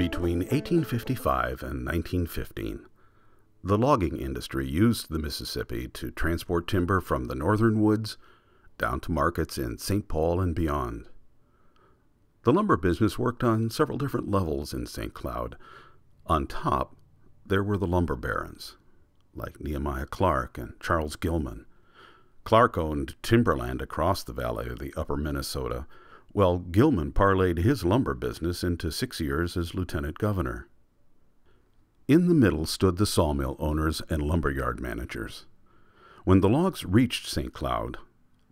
Between 1855 and 1915, the logging industry used the Mississippi to transport timber from the northern woods down to markets in St. Paul and beyond. The lumber business worked on several different levels in St. Cloud. On top, there were the lumber barons, like Nehemiah Clark and Charles Gilman. Clark owned timberland across the valley of the upper Minnesota, while Gilman parlayed his lumber business into 6 years as lieutenant governor. In the middle stood the sawmill owners and lumberyard managers. When the logs reached St. Cloud,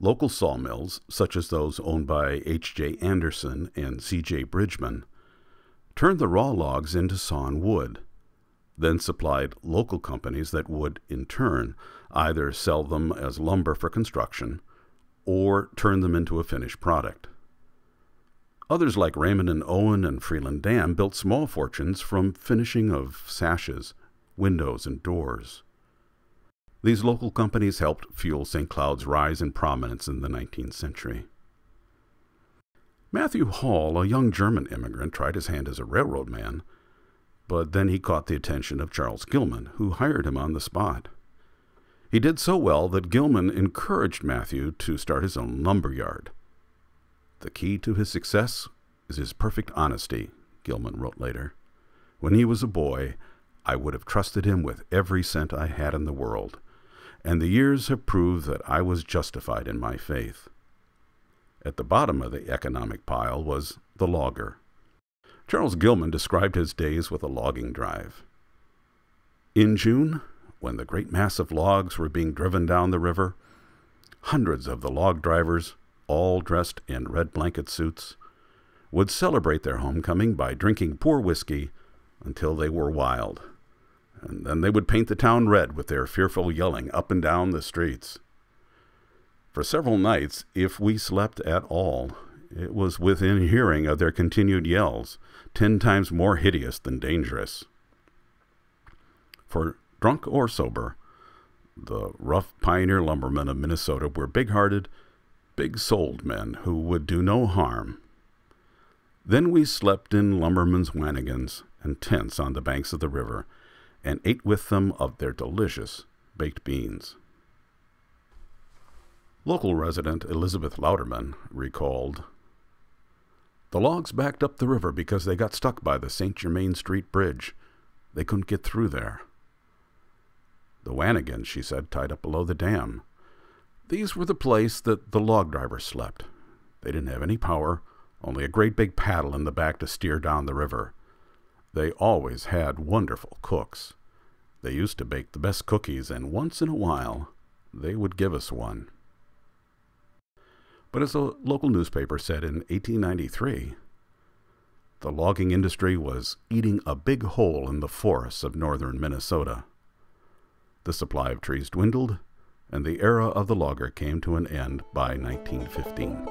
local sawmills, such as those owned by H.J. Anderson and C.J. Bridgman, turned the raw logs into sawn wood, then supplied local companies that would, in turn, either sell them as lumber for construction or turn them into a finished product. Others like Raymond and Owen and Freeland Dam built small fortunes from finishing of sashes, windows, and doors. These local companies helped fuel St. Cloud's rise in prominence in the 19th century. Matthew Hall, a young German immigrant, tried his hand as a railroad man, but then he caught the attention of Charles Gilman, who hired him on the spot. He did so well that Gilman encouraged Matthew to start his own lumber yard. The key to his success is his perfect honesty, Gilman wrote later. When he was a boy, I would have trusted him with every cent I had in the world, and the years have proved that I was justified in my faith. At the bottom of the economic pile was the logger. Charles Gilman described his days with a logging drive. In June, when the great mass of logs were being driven down the river, hundreds of the log drivers, all dressed in red blanket suits, would celebrate their homecoming by drinking poor whiskey until they were wild, and then they would paint the town red with their fearful yelling up and down the streets. For several nights, if we slept at all, it was within hearing of their continued yells, 10 times more hideous than dangerous. For drunk or sober, the rough pioneer lumbermen of Minnesota were big-hearted, big-souled men who would do no harm. Then we slept in lumbermen's wanigans and tents on the banks of the river, and ate with them of their delicious baked beans. Local resident Elizabeth Louderman recalled, "The logs backed up the river because they got stuck by the St. Germain Street Bridge. They couldn't get through there. The wanigans," she said, tied up below the dam. These were the place that the log drivers slept. They didn't have any power, only a great big paddle in the back to steer down the river. They always had wonderful cooks. They used to bake the best cookies, and once in a while they would give us one. But as a local newspaper said in 1893, the logging industry was eating a big hole in the forests of northern Minnesota. The supply of trees dwindled, and the era of the logger came to an end by 1915.